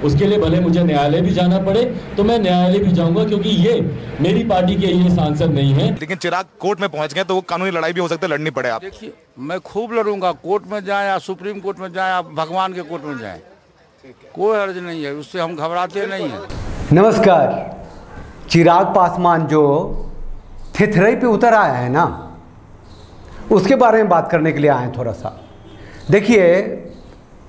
उसके लिए भले मुझे न्यायालय भी जाना पड़े तो मैं न्यायालय भी जाऊंगा, क्योंकि ये मेरी पार्टी के ये सांसद नहीं है। लेकिन चिराग कोर्ट में पहुंच गए तो वो कानूनी लड़ाई भी हो सकती है, लड़नी पड़े। आप देखिए, मैं खूब लड़ूंगा, कोर्ट में जाए या सुप्रीम कोर्ट में जाए या भगवान के कोर्ट में जाए, कोई हर्ज नहीं है, उससे हम घबराते नहीं हैं। नमस्कार। चिराग पासवान जो थिथरई पे उतर आया है ना, उसके बारे में बात करने के लिए आए थोड़ा सा। देखिए,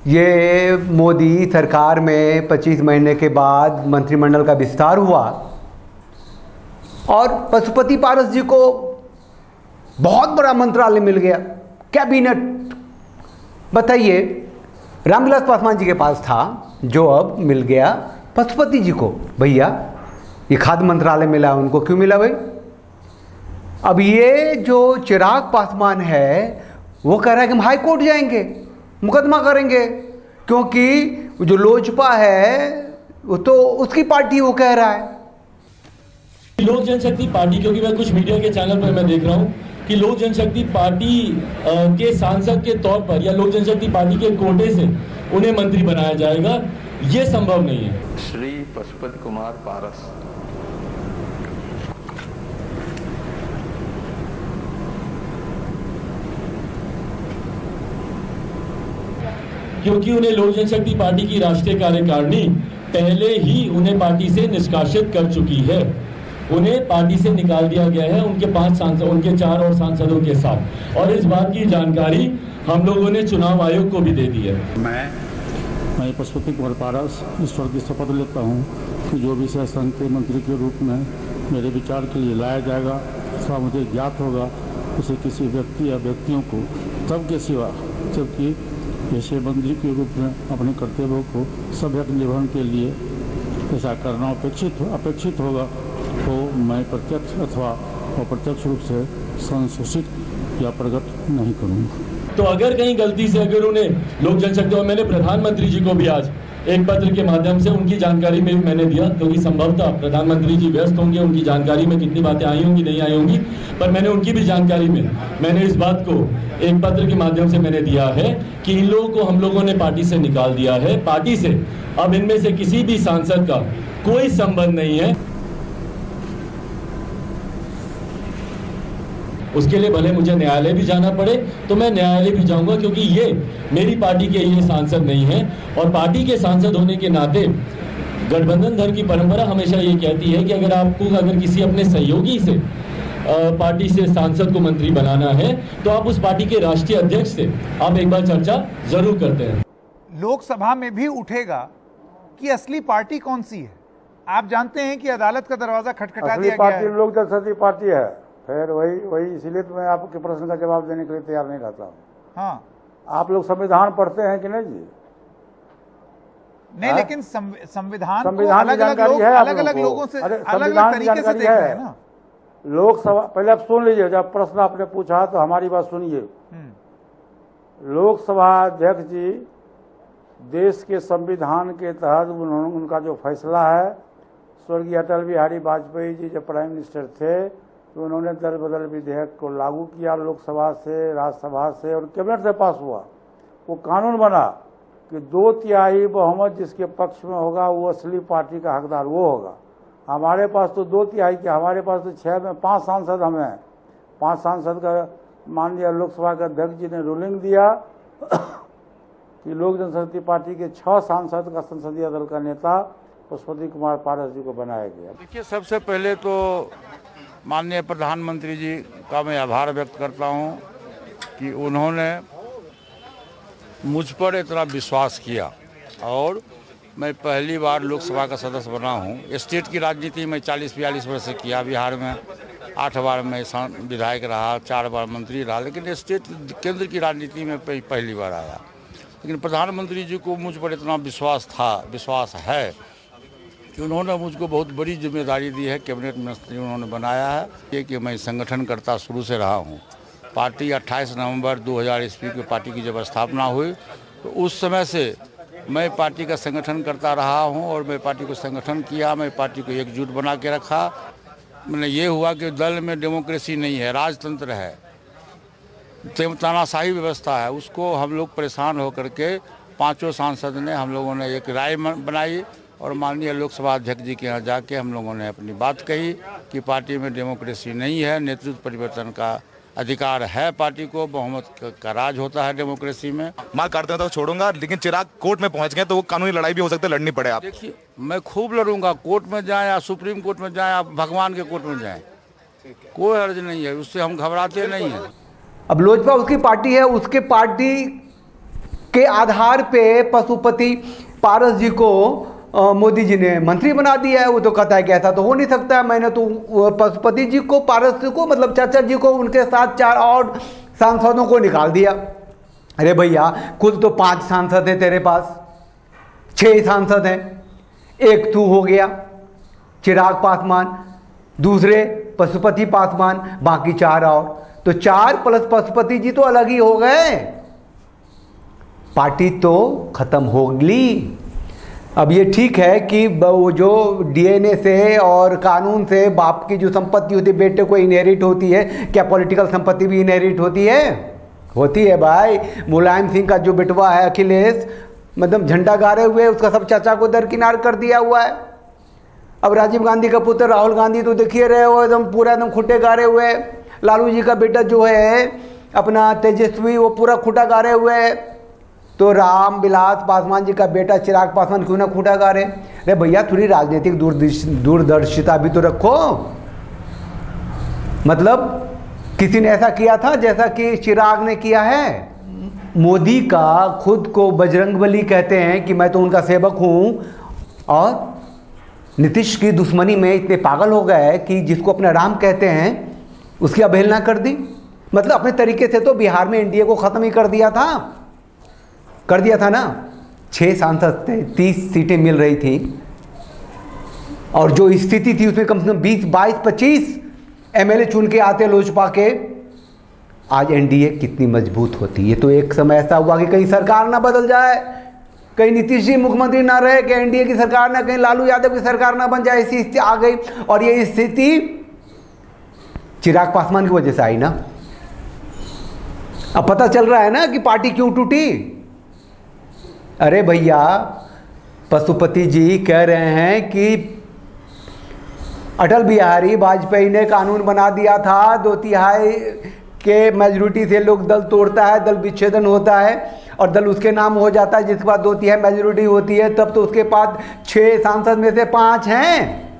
ये मोदी सरकार में 25 महीने के बाद मंत्रिमंडल का विस्तार हुआ और पशुपति पारस जी को बहुत बड़ा मंत्रालय मिल गया, कैबिनेट। बताइए, रामविलास पासवान जी के पास था, जो अब मिल गया पशुपति जी को। भैया, ये खाद्य मंत्रालय मिला, उनको क्यों मिला भाई? अब ये जो चिराग पासवान है वो कह रहा है कि हम हाई कोर्ट जाएंगे, मुकदमा करेंगे, क्योंकि जो लोजपा है वो तो उसकी पार्टी, वो कह रहा है। लोक जनशक्ति पार्टी, क्योंकि मैं कुछ मीडिया के चैनल पर मैं देख रहा हूं कि लोक जनशक्ति पार्टी के सांसद के तौर पर या लोक जनशक्ति पार्टी के कोटे से उन्हें मंत्री बनाया जाएगा, ये संभव नहीं है। श्री पशुपति कुमार पारस क्योंकि उन्हें लोक जनशक्ति पार्टी की राष्ट्रीय कार्यकारिणी पहले ही उन्हें पार्टी से निष्कासित कर चुकी है। उन्हें पार्टी से निकाल दिया गया है उनके 5 सांसद, उनके 4 और सांसदों के साथ, और इस बात की जानकारी हम लोगों ने चुनाव आयोग को भी दे दी है। मैं पशुपति कुमार पारस ईश्वर की शपथ लेता हूँ कि जो विषय संघ के मंत्री के रूप में मेरे विचार के लिए लाया जाएगा, उसका मुझे ज्ञात होगा, उसे किसी व्यक्ति या व्यक्तियों को तब के सिवा, जबकि ऐसे मंत्री के रूप में अपने कर्तव्यों को सभ्य निर्वहन के लिए ऐसा करना अपेक्षित होगा, तो मैं प्रत्यक्ष अथवा अप्रत्यक्ष रूप से संशोधित या प्रकट नहीं करूँगा। तो अगर कहीं गलती से अगर उन्हें लोक जनशक्ति, और मैंने प्रधानमंत्री जी को भी आज एक पत्र के माध्यम से उनकी जानकारी में भी मैंने दिया, क्योंकि संभवतः प्रधानमंत्री जी व्यस्त होंगे, उनकी जानकारी में कितनी बातें आई होंगी नहीं आई होंगी, पर मैंने उनकी भी जानकारी में मैंने इस बात को एक पत्र के माध्यम से मैंने दिया है कि इन लोगों को हम लोगों ने पार्टी से निकाल दिया है। पार्टी से अब इनमें से किसी भी सांसद का कोई संबंध नहीं है। उसके लिए भले मुझे न्यायालय भी जाना पड़े तो मैं न्यायालय भी जाऊंगा, क्योंकि ये मेरी पार्टी के ये सांसद नहीं है। और पार्टी के सांसद होने के नाते गठबंधन धर्म की परंपरा हमेशा ये कहती है कि अगर किसी अपने सहयोगी से पार्टी से सांसद को मंत्री बनाना है तो आप उस पार्टी के राष्ट्रीय अध्यक्ष से आप एक बार चर्चा जरूर करते हैं। लोकसभा में भी उठेगा कि असली पार्टी कौन सी है। आप जानते हैं कि अदालत का दरवाजा खटखटा दिया गया है। लोक जनशक्ति पार्टी है। फिर वही इसीलिए तो मैं आपके प्रश्न का जवाब देने के लिए तैयार नहीं रहता हूँ। हाँ, आप लोग संविधान पढ़ते हैं कि नहीं जी? नहीं, लेकिन संविधान अलग अलग लोगों से अलग अलग तरीके से देख रहे हैं ना। लोकसभा, पहले आप सुन लीजिए, जब प्रश्न आपने पूछा तो हमारी बात सुनिए। लोकसभा अध्यक्ष जी देश के संविधान के तहत उनका जो फैसला है, स्वर्गीय अटल बिहारी वाजपेयी जी जब प्राइम मिनिस्टर थे तो उन्होंने दल बदल विधेयक को लागू किया, लोकसभा से, राज्यसभा से और कैबिनेट से पास हुआ। वो कानून बना कि 2/3 बहुमत जिसके पक्ष में होगा वो असली पार्टी का हकदार वो होगा। हमारे पास तो 2/3 के, हमारे पास तो 6 में 5 सांसद हमें 5 सांसद का माननीय लोकसभा के अध्यक्ष जी ने रूलिंग दिया कि लोक जनशक्ति पार्टी के 6 सांसद का संसदीय दल का नेता पशुपति कुमार पारस जी को बनाया गया। देखिए, सबसे पहले तो माननीय प्रधानमंत्री जी का मैं आभार व्यक्त करता हूं कि उन्होंने मुझ पर इतना विश्वास किया, और मैं पहली बार लोकसभा का सदस्य बना हूं। स्टेट की राजनीति में 40-42 वर्ष से किया, बिहार में 8 बार मैं विधायक रहा, 4 बार मंत्री रहा, लेकिन स्टेट केंद्र की राजनीति में पहली बार आया। लेकिन प्रधानमंत्री जी को मुझ पर इतना विश्वास है कि उन्होंने मुझको बहुत बड़ी जिम्मेदारी दी है, कैबिनेट मिनिस्ट्री उन्होंने बनाया है। कि मैं संगठनकर्ता शुरू से रहा हूँ। पार्टी 28 नवंबर 2000 ईस्वी को पार्टी की जब स्थापना हुई तो उस समय से मैं पार्टी का संगठन करता रहा हूँ, और मैं पार्टी को संगठन किया, मैं पार्टी को एकजुट बना के रखा। मैंने ये हुआ कि दल में डेमोक्रेसी नहीं है, राजतंत्र है, तानाशाही व्यवस्था है, उसको हम लोग परेशान होकर के पांचों सांसद ने हम लोगों ने एक राय बनाई और माननीय लोकसभा अध्यक्ष जी के यहाँ जाके हम लोगों ने अपनी बात कही कि पार्टी में डेमोक्रेसी नहीं है, नेतृत्व परिवर्तन का अधिकार है, पार्टी को बहुमत का राज होता है डेमोक्रेसी में। मार काटते हैं तो छोड़ूंगा, लेकिन चिराग कोर्ट में पहुंच गए तो वो कानूनी लड़ाई भी हो सकती है, लड़नी पड़े आप। देखिए, मैं खूब लड़ूंगा, कोर्ट में जाए या सुप्रीम कोर्ट में जाए या भगवान के कोर्ट में जाए, कोई हर्ज नहीं है, उससे हम घबराते नहीं हैं। अब लोजपा उसकी पार्टी है, उसके पार्टी के आधार पे पशुपति पारस जी को मोदी जी ने मंत्री बना दिया है। वो तो कहता है कि ऐसा तो हो नहीं सकता है, मैंने तो पशुपति जी को, पारस जी को, मतलब चाचा जी को, उनके साथ 4 और सांसदों को निकाल दिया। अरे भैया, कुल तो 5 सांसद हैं तेरे पास, 6 सांसद हैं, एक तू हो गया चिराग पासवान, दूसरे पशुपति पासवान, बाकी 4 और, तो 4 प्लस पशुपति जी तो अलग ही हो गए, पार्टी तो खत्म होगी। अब ये ठीक है कि वो जो डीएनए से और कानून से बाप की जो संपत्ति होती है बेटे को इनहेरिट होती है, क्या पॉलिटिकल संपत्ति भी इनहेरिट होती है? होती है भाई। मुलायम सिंह का जो बेटवा है अखिलेश, मतलब झंडा गाड़े हुए, उसका सब चाचा को दरकिनार कर दिया हुआ है। अब राजीव गांधी का पुत्र राहुल गांधी तो देखिए रहे हो, एकदम पूरा एकदम खुट्टे गाड़े हुए। लालू जी का बेटा जो है अपना तेजस्वी, वो पूरा खुटा गाड़े हुए है। तो राम विलास पासवान जी का बेटा चिराग पासवान क्यों ना खूटा गा रहे? अरे भैया, थोड़ी राजनीतिक दूरदर्शिता भी तो रखो। मतलब किसी ने ऐसा किया था जैसा कि चिराग ने किया है। मोदी का खुद को बजरंगबली कहते हैं कि मैं तो उनका सेवक हूं, और नीतीश की दुश्मनी में इतने पागल हो गए कि जिसको अपना राम कहते हैं उसकी अवहेलना कर दी। मतलब अपने तरीके से तो बिहार में एनडीए को ख़त्म ही कर दिया था ना। 6 सांसद थे, 30 सीटें मिल रही थी, और जो स्थिति थी उसमें कम से कम 20, 22, 25 एमएलए चुन के आते लोजपा के। आज एनडीए कितनी मजबूत होती। ये तो एक समय ऐसा हुआ कि कहीं सरकार ना बदल जाए, कहीं नीतीश जी मुख्यमंत्री ना रहे, कि एनडीए की सरकार ना, कहीं लालू यादव की सरकार ना बन जाए, ऐसी स्थिति आ गई। और ये स्थिति चिराग पासवान की वजह से आई ना। अब पता चल रहा है ना कि पार्टी क्यों टूटी। अरे भैया, पशुपति जी कह रहे हैं कि अटल बिहारी वाजपेयी ने कानून बना दिया था, 2/3 के मेजोरिटी से लोग दल तोड़ता है, दल विच्छेदन होता है और दल उसके नाम हो जाता है, जिसके बाद 2/3 मेजोरिटी होती है, तब तो उसके पास 6 सांसद में से 5 हैं।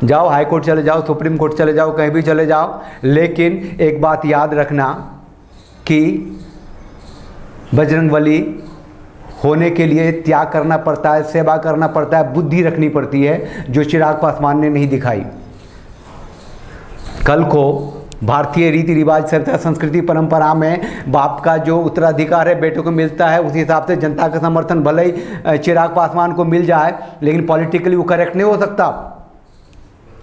जाओ हाई कोर्ट चले जाओ, सुप्रीम कोर्ट चले जाओ, कहीं भी चले जाओ, लेकिन एक बात याद रखना कि बजरंगबली होने के लिए त्याग करना पड़ता है, सेवा करना पड़ता है, बुद्धि रखनी पड़ती है, जो चिराग पासवान ने नहीं दिखाई। कल को भारतीय रीति रिवाज, सभ्यता, संस्कृति, परंपरा में बाप का जो उत्तराधिकार है बेटे को मिलता है, उसी हिसाब से जनता का समर्थन भले ही चिराग पासवान को मिल जाए, लेकिन पॉलिटिकली वो करेक्ट नहीं हो सकता।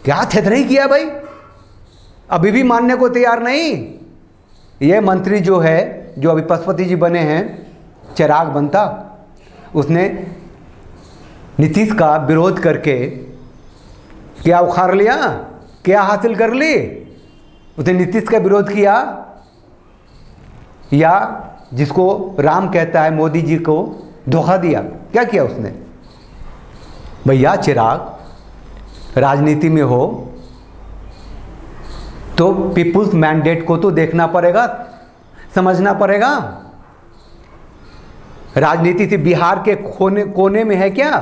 क्या थेथरी किया भाई, अभी भी मानने को तैयार नहीं। ये मंत्री जो है, जो अभी पशुपति जी बने हैं, चिराग बनता, उसने नीतीश का विरोध करके क्या उखाड़ लिया, क्या हासिल कर ली? उसने नीतीश का विरोध किया, या जिसको राम कहता है मोदी जी को धोखा दिया। क्या किया उसने? भैया, चिराग राजनीति में हो तो पीपुल्स मैंडेट को तो देखना पड़ेगा, समझना पड़ेगा। राजनीति से बिहार के कोने में है क्या?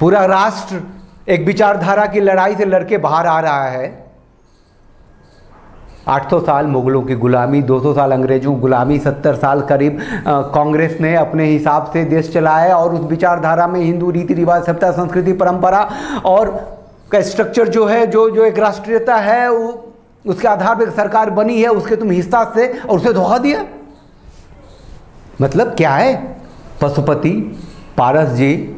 पूरा राष्ट्र एक विचारधारा की लड़ाई से लड़के बाहर आ रहा है। 800 साल मुगलों की गुलामी, 200 साल अंग्रेजों की गुलामी, 70 साल करीब कांग्रेस ने अपने हिसाब से देश चलाया, और उस विचारधारा में हिंदू रीति रिवाज, सभ्यता, संस्कृति, परंपरा और का स्ट्रक्चर जो है, जो एक राष्ट्रीयता है, उसके आधार पर सरकार बनी है, उसके तुम हिस्सा से, और उसे धोखा दिया। मतलब क्या है? पशुपति पारस जी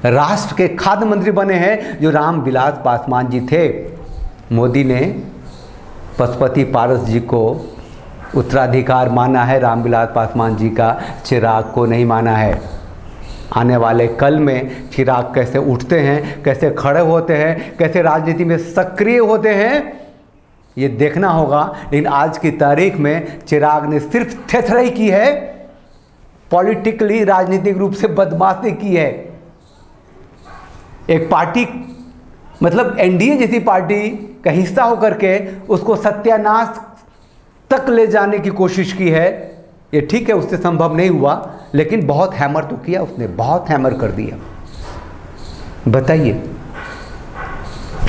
राष्ट्र के खाद्य मंत्री बने हैं, जो राम विलास पासवान जी थे। मोदी ने पशुपति पारस जी को उत्तराधिकार माना है, रामविलास पासवान जी का चिराग को नहीं माना है। आने वाले कल में चिराग कैसे उठते हैं, कैसे खड़े होते हैं, कैसे राजनीति में सक्रिय होते हैं, ये देखना होगा। लेकिन आज की तारीख में चिराग ने सिर्फ थेथराई की है, पॉलिटिकली राजनीतिक रूप से बदमाशी की है। एक पार्टी मतलब एनडीए जैसी पार्टी का हिस्सा होकर के उसको सत्यानाश तक ले जाने की कोशिश की है। ये ठीक है, उससे संभव नहीं हुआ, लेकिन बहुत हैमर तो किया उसने, बहुत हैमर कर दिया। बताइए,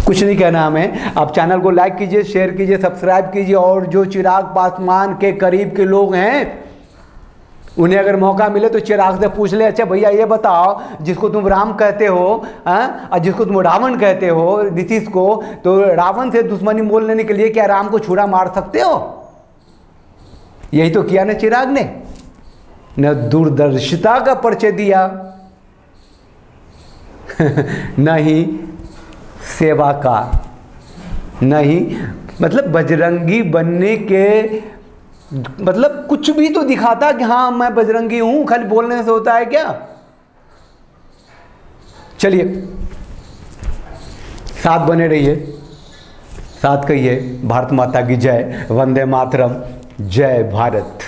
कुछ नहीं कहना हमें। आप चैनल को लाइक कीजिए, शेयर कीजिए, सब्सक्राइब कीजिए। और जो चिराग पासवान के करीब के लोग हैं उन्हें अगर मौका मिले तो चिराग से पूछ ले, अच्छा भैया ये बताओ, जिसको तुम राम कहते हो और जिसको तुम रावण कहते हो, नीतीश को, तो रावण से दुश्मनी मोल लेने के लिए क्या राम को छुरा मार सकते हो? यही तो किया ना चिराग ने, न दूरदर्शिता का परिचय दिया न ही सेवा का, न ही मतलब बजरंगी बनने के मतलब कुछ भी तो दिखाता कि हाँ मैं बजरंगी हूं, खाली बोलने से होता है क्या? चलिए, साथ बने रहिए, साथ कहिए भारत माता की जय, वंदे मातरम, जय भारत।